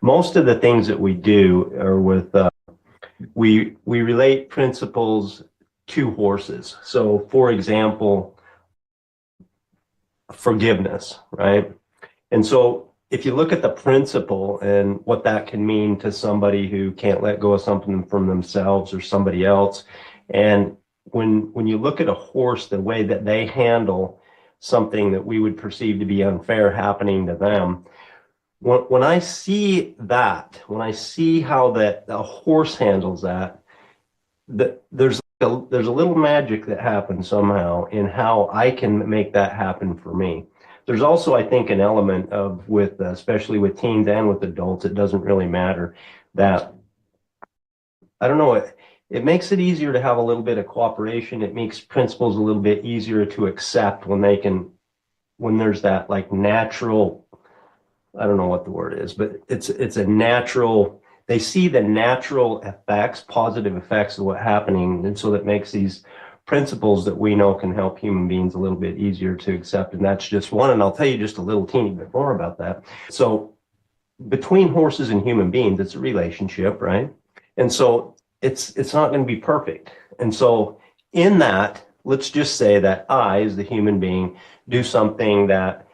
Most of the things that we do are with we relate principles to horses. So, for example, forgiveness, right? And so, if you look at the principle and what that can mean to somebody who can't let go of something from themselves or somebody else, and when you look at a horse, the way that they handle something that we would perceive to be unfair happening to them, when I see that, when I see how that a horse handles that, there's a little magic that happens somehow in how I can make that happen for me. There's also, I think, an element of with especially with teens and with adults, it doesn't really matter that I don't know it makes it easier to have a little bit of cooperation. It makes principles a little bit easier to accept when they can when there's that like natural I don't know what the word is, but it's a natural. They see the natural effects, positive effects of what's happening, and so that makes these principles that we know can help human beings a little bit easier to accept. And that's just one. And I'll tell you just a little teeny bit more about that. So between horses and human beings, it's a relationship, right? And so it's not going to be perfect. And so in that, let's just say that I, as the human being, do something that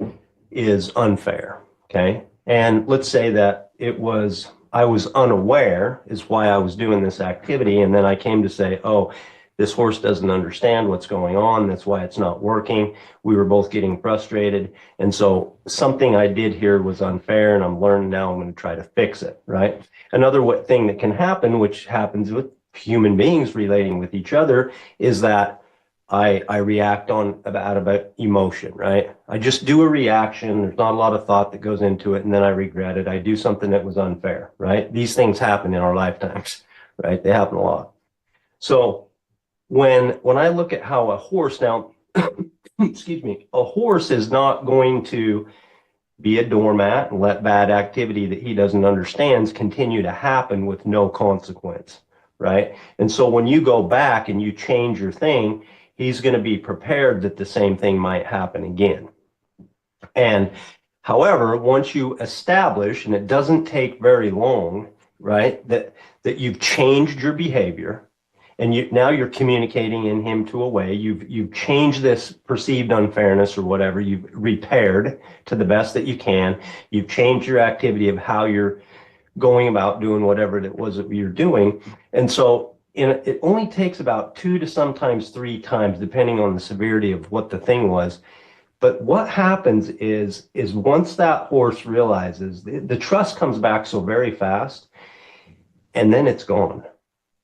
is unfair. Okay. And let's say that I was unaware is why I was doing this activity. And then I came to say, oh, this horse doesn't understand what's going on. That's why it's not working. We were both getting frustrated. And so something I did here was unfair, and I'm learning now I'm going to try to fix it. Right. Another thing that can happen, which happens with human beings relating with each other, is that I react on about emotion, right? I just do a reaction. There's not a lot of thought that goes into it, and then I regret it. I do something that was unfair, right? These things happen in our lifetimes, right? They happen a lot. So when I look at how a horse now, excuse me, a horse is not going to be a doormat and let bad activity that he doesn't understand continue to happen with no consequence, right? And so when you go back and you change your thing, he's going to be prepared that the same thing might happen again. And however, once you establish, and it doesn't take very long, right, that you've changed your behavior, and now you're communicating in him to a way you've changed this perceived unfairness or whatever, you've repaired to the best that you can, you've changed your activity of how you're going about doing whatever it was that you're doing. And so it only takes about 2 to sometimes 3 times, depending on the severity of what the thing was. But what happens is once that horse realizes the trust comes back so very fast, and then it's gone.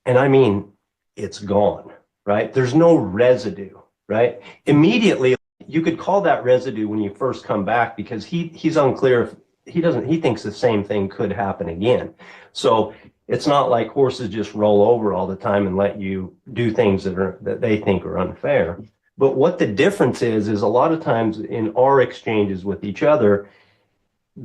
And I mean, it's gone, right? There's no residue, right? Immediately, you could call that residue when you first come back, because he's unclear if he thinks the same thing could happen again. So it's not like horses just roll over all the time and let you do things that they think are unfair. But what the difference is a lot of times in our exchanges with each other,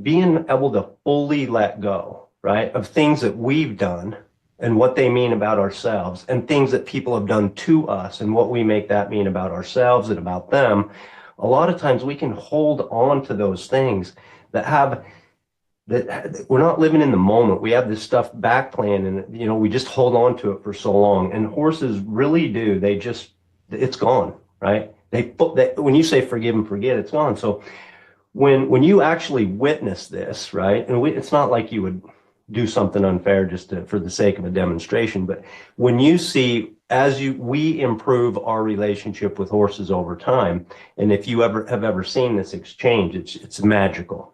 being able to fully let go, right, of things that we've done and what they mean about ourselves, and things that people have done to us and what we make that mean about ourselves and about them. A lot of times we can hold on to those things that we're not living in the moment. We have this stuff back planned, and we just hold on to it for so long. And horses really do. It's gone, right? When you say forgive and forget, it's gone. So when you actually witness this, right? And it's not like you would do something unfair just for the sake of a demonstration, but when you see we improve our relationship with horses over time, and if you have ever seen this exchange, it's magical.